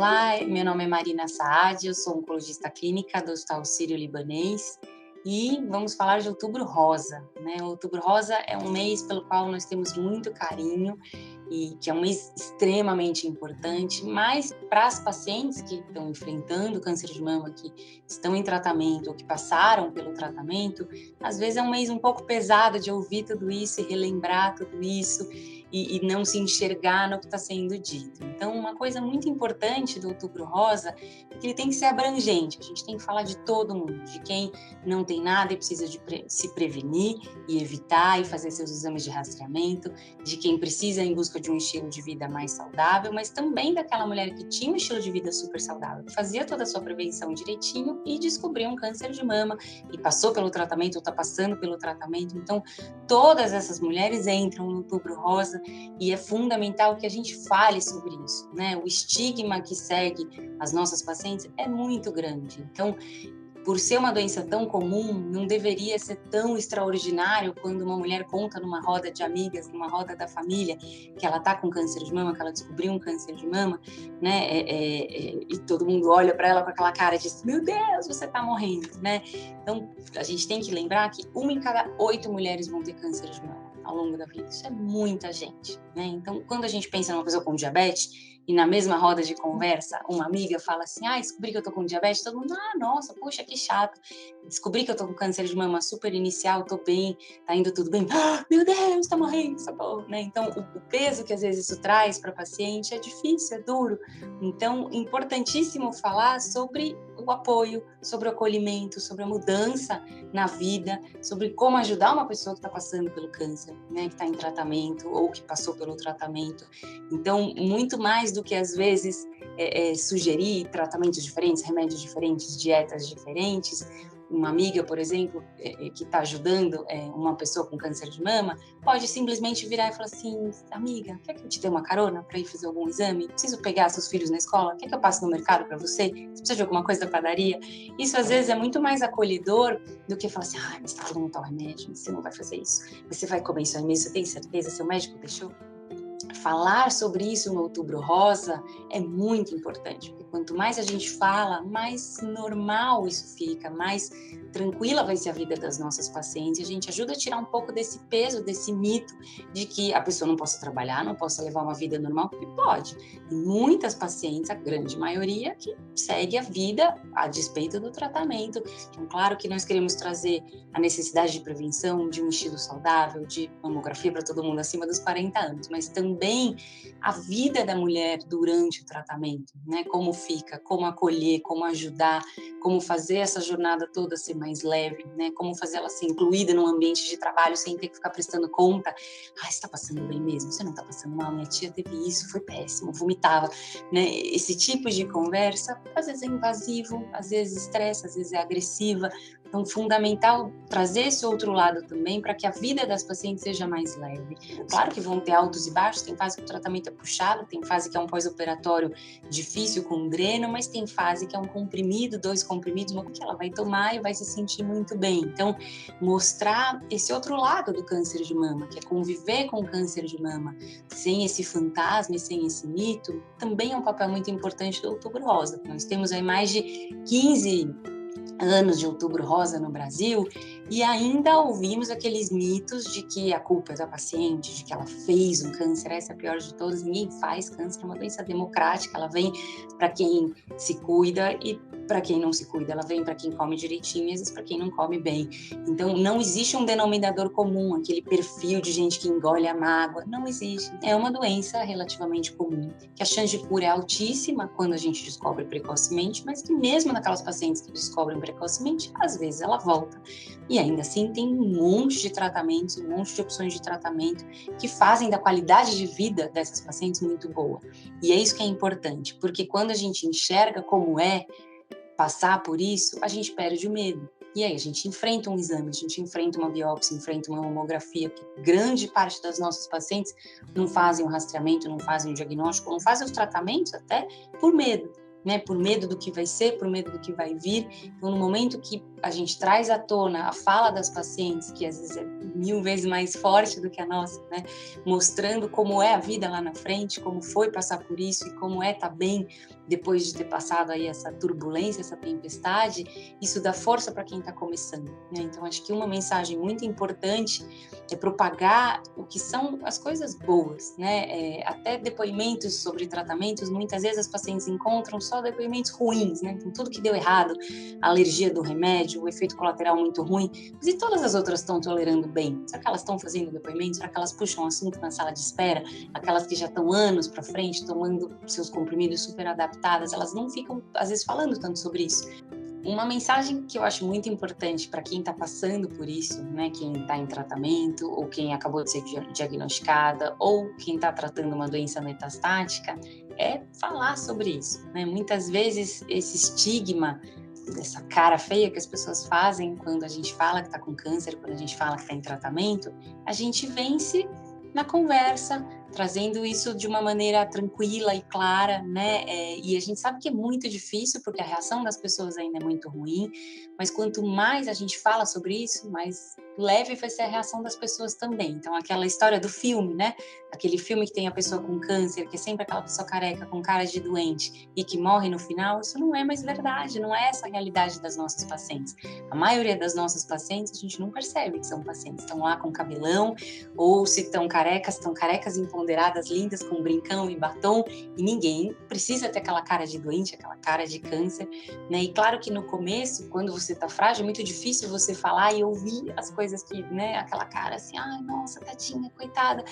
Olá, meu nome é Marina Saad, eu sou oncologista clínica do Hospital Sírio-Libanês e vamos falar de Outubro Rosa, né? O Outubro Rosa é um mês pelo qual nós temos muito carinho e que é um mês extremamente importante, mas para as pacientes que estão enfrentando câncer de mama, que estão em tratamento ou que passaram pelo tratamento, às vezes é um mês um pouco pesado de ouvir tudo isso e relembrar tudo isso e não se enxergar no que está sendo dito. Então, uma coisa muito importante do Outubro Rosa é que ele tem que ser abrangente, a gente tem que falar de todo mundo, de quem não tem nada e precisa de se prevenir e evitar e fazer seus exames de rastreamento, de quem precisa em busca de um estilo de vida mais saudável, mas também daquela mulher que tinha um estilo de vida super saudável, que fazia toda a sua prevenção direitinho e descobriu um câncer de mama e passou pelo tratamento ou está passando pelo tratamento. Então, todas essas mulheres entram no Outubro Rosa e é fundamental que a gente fale sobre isso, né? O estigma que segue as nossas pacientes é muito grande. Então, por ser uma doença tão comum, não deveria ser tão extraordinário quando uma mulher conta numa roda de amigas, numa roda da família, que ela está com câncer de mama, que ela descobriu um câncer de mama, né? E todo mundo olha para ela com aquela cara de meu Deus, você está morrendo, né? Então, a gente tem que lembrar que 1 em cada 8 mulheres vão ter câncer de mama ao longo da vida. Isso é muita gente, né? Então, quando a gente pensa numa pessoa com diabetes, e na mesma roda de conversa, uma amiga fala assim, descobri que eu tô com diabetes, todo mundo, nossa, puxa, que chato. Descobri que eu tô com câncer de mama super inicial, tô bem, tá indo tudo bem. Meu Deus, tá morrendo, socorro, né? Então, o peso que às vezes isso traz para paciente é difícil, é duro. Então, importantíssimo falar sobre o apoio, sobre o acolhimento, sobre a mudança na vida, sobre como ajudar uma pessoa que está passando pelo câncer, né, que está em tratamento ou que passou pelo tratamento. Então, muito mais do que às vezes sugerir tratamentos diferentes, remédios diferentes, dietas diferentes. Uma amiga, por exemplo, que está ajudando uma pessoa com câncer de mama, pode simplesmente virar e falar assim, amiga, quer que eu te dê uma carona para ir fazer algum exame? Preciso pegar seus filhos na escola? Quer que eu passe no mercado para você? Você precisa de alguma coisa da padaria? Isso, às vezes, é muito mais acolhedor do que falar assim, mas você está tomando tal remédio, você não vai fazer isso. Você vai comer isso aí mesmo, você tem certeza? Seu médico deixou? Falar sobre isso no Outubro Rosa é muito importante, porque quanto mais a gente fala, mais normal isso fica, mais tranquila vai ser a vida das nossas pacientes. A gente ajuda a tirar um pouco desse peso, desse mito de que a pessoa não possa trabalhar, não possa levar uma vida normal, porque pode. Tem muitas pacientes, a grande maioria, que segue a vida a despeito do tratamento. Então, claro que nós queremos trazer a necessidade de prevenção, de um estilo saudável, de mamografia para todo mundo acima dos 40 anos, mas também a vida da mulher durante o tratamento, né? Como fica, como acolher, como ajudar, como fazer essa jornada toda ser mais leve, né? Como fazer ela ser incluída num ambiente de trabalho sem ter que ficar prestando conta. Você está passando bem mesmo? Você não está passando mal? Minha tia teve isso, foi péssimo, vomitava, né? Esse tipo de conversa, às vezes é invasivo, às vezes estressa, às vezes é agressiva. Então, fundamental trazer esse outro lado também para que a vida das pacientes seja mais leve. Claro que vão ter altos e baixos, tem fase que o tratamento é puxado, tem fase que é um pós-operatório difícil com dreno, mas tem fase que é um comprimido, 2 comprimidos, uma que ela vai tomar e vai se sentir muito bem. Então, mostrar esse outro lado do câncer de mama, que é conviver com o câncer de mama, sem esse fantasma e sem esse mito, também é um papel muito importante do Outubro Rosa. Nós temos aí mais de 15 anos de Outubro Rosa no Brasil e ainda ouvimos aqueles mitos de que a culpa é da paciente, de que ela fez um câncer. Essa é a pior de todas, ninguém faz câncer, é uma doença democrática, ela vem para quem se cuida e para quem não se cuida, ela vem para quem come direitinho e às vezes para quem não come bem. Então não existe um denominador comum, aquele perfil de gente que engole a mágoa, não existe. É uma doença relativamente comum, que a chance de cura é altíssima quando a gente descobre precocemente, mas que mesmo naquelas pacientes que descobrem precocemente, às vezes ela volta. E ainda assim tem um monte de tratamentos, um monte de opções de tratamento que fazem da qualidade de vida dessas pacientes muito boa. E é isso que é importante, porque quando a gente enxerga como é passar por isso, a gente perde o medo. E aí a gente enfrenta um exame, a gente enfrenta uma biópsia, enfrenta uma mamografia, porque grande parte das nossas pacientes não fazem o rastreamento, não fazem o diagnóstico, não fazem os tratamentos até por medo. Né, por medo do que vai ser, por medo do que vai vir. Então, no momento que a gente traz à tona a fala das pacientes, que às vezes é 1000 vezes mais forte do que a nossa, né? Mostrando como é a vida lá na frente, como foi passar por isso e como é estar bem depois de ter passado aí essa turbulência, essa tempestade, isso dá força para quem está começando, né? Então, acho que uma mensagem muito importante é propagar o que são as coisas boas, né? Até depoimentos sobre tratamentos, muitas vezes as pacientes encontram só depoimentos ruins, né? Então, tudo que deu errado, a alergia do remédio, o efeito colateral muito ruim, mas e todas as outras estão tolerando bem? Será que elas estão fazendo depoimentos? Será que elas puxam o assunto na sala de espera? Aquelas que já estão anos para frente, tomando seus comprimidos super adaptadas, elas não ficam, às vezes, falando tanto sobre isso. Uma mensagem que eu acho muito importante para quem está passando por isso, né, quem está em tratamento, ou quem acabou de ser diagnosticada, ou quem está tratando uma doença metastática, é falar sobre isso, né? Muitas vezes esse estigma dessa cara feia que as pessoas fazem quando a gente fala que está com câncer, quando a gente fala que está em tratamento, a gente vence na conversa, trazendo isso de uma maneira tranquila e clara, né? E a gente sabe que é muito difícil, porque a reação das pessoas ainda é muito ruim, mas quanto mais a gente fala sobre isso, mais leve vai ser a reação das pessoas também. Então, aquela história do filme, né? Aquele filme que tem a pessoa com câncer, que é sempre aquela pessoa careca, com cara de doente, e que morre no final, isso não é mais verdade, não é essa a realidade das nossas pacientes. A maioria das nossas pacientes, a gente não percebe que são pacientes, estão lá com cabelão, ou se estão carecas empoderadas, lindas, com brincão e batom, e ninguém precisa ter aquela cara de doente, aquela cara de câncer, né? E claro que no começo, quando você está frágil, é muito difícil você falar e ouvir as coisas que, né, aquela cara assim, ai, nossa, tadinha, coitada.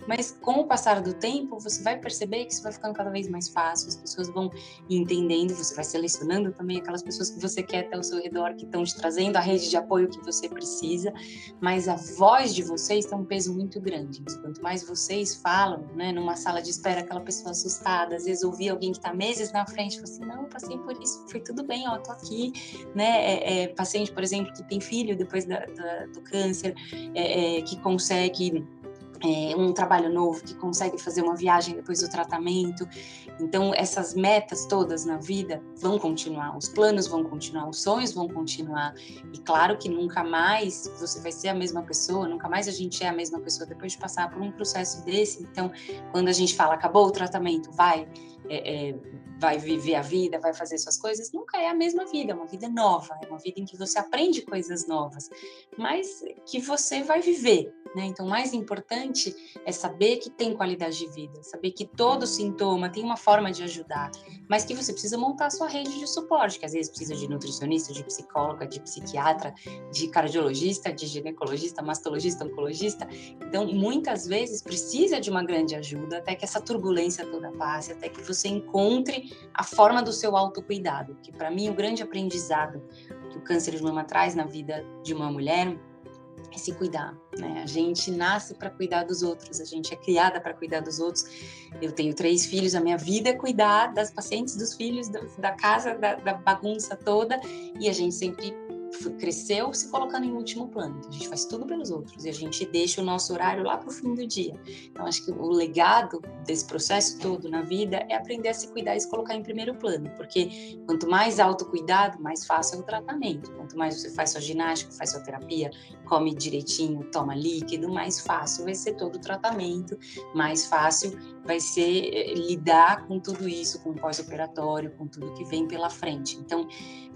Mas com o passar do tempo, você vai perceber que isso vai ficando cada vez mais fácil, as pessoas vão entendendo, você vai selecionando também aquelas pessoas que você quer ter ao seu redor, que estão te trazendo a rede de apoio que você precisa, mas a voz de vocês tem um peso muito grande. Quanto mais vocês falam, né, numa sala de espera, aquela pessoa assustada, às vezes ouvir alguém que está meses na frente, fala assim, não, passei por isso, foi tudo bem, ó, tô aqui, né, paciente, por exemplo, que tem filho depois do câncer, que consegue um trabalho novo, que consegue fazer uma viagem depois do tratamento. Então, essas metas todas na vida vão continuar, os planos vão continuar, os sonhos vão continuar. E claro que nunca mais você vai ser a mesma pessoa, nunca mais a gente é a mesma pessoa depois de passar por um processo desse. Então, quando a gente fala, acabou o tratamento, vai viver a vida, vai fazer suas coisas, nunca é a mesma vida, é uma vida nova, é uma vida em que você aprende coisas novas, mas que você vai viver, né? Então, o mais importante é saber que tem qualidade de vida, saber que todo sintoma tem uma forma de ajudar, mas que você precisa montar a sua rede de suporte, que às vezes precisa de nutricionista, de psicóloga, de psiquiatra, de cardiologista, de ginecologista, mastologista, oncologista. Então, muitas vezes precisa de uma grande ajuda até que essa turbulência toda passe, até que você encontre a forma do seu autocuidado, que para mim o grande aprendizado que o câncer de mama traz na vida de uma mulher é se cuidar, né? A gente nasce para cuidar dos outros, a gente é criada para cuidar dos outros. Eu tenho 3 filhos, a minha vida é cuidar das pacientes, dos filhos, da casa, da bagunça toda, e a gente sempre cresceu se colocando em último plano. Então, a gente faz tudo pelos outros e a gente deixa o nosso horário lá para o fim do dia. Então, acho que o legado desse processo todo na vida é aprender a se cuidar e se colocar em primeiro plano, porque quanto mais autocuidado, mais fácil é o tratamento. Quanto mais você faz sua ginástica, faz sua terapia, come direitinho, toma líquido, mais fácil vai ser todo o tratamento, mais fácil vai ser lidar com tudo isso, com o pós-operatório, com tudo que vem pela frente. Então,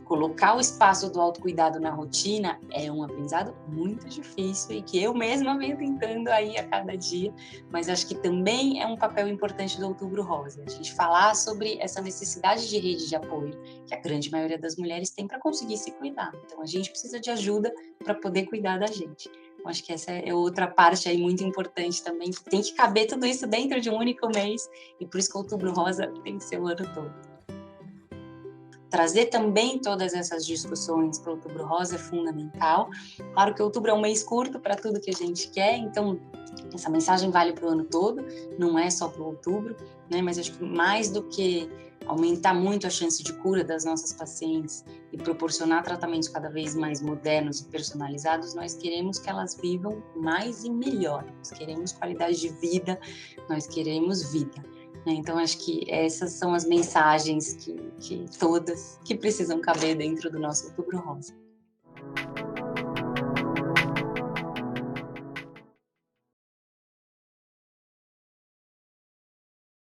colocar o espaço do autocuidado na rotina é um aprendizado muito difícil e que eu mesma venho tentando aí a cada dia, mas acho que também é um papel importante do Outubro Rosa, a gente falar sobre essa necessidade de rede de apoio que a grande maioria das mulheres tem para conseguir se cuidar. Então, a gente precisa de ajuda para poder cuidar da gente. Eu acho que essa é outra parte aí muito importante também, tem que caber tudo isso dentro de um único mês, e por isso que o Outubro Rosa tem que ser o ano todo. Trazer também todas essas discussões para o Outubro Rosa é fundamental. Claro que outubro é um mês curto para tudo que a gente quer, então essa mensagem vale para o ano todo, não é só para o outubro, né? Mas acho que mais do que aumentar muito a chance de cura das nossas pacientes e proporcionar tratamentos cada vez mais modernos e personalizados, nós queremos que elas vivam mais e melhor, nós queremos qualidade de vida, nós queremos vida. Então, acho que essas são as mensagens que todas que precisam caber dentro do nosso Outubro Rosa.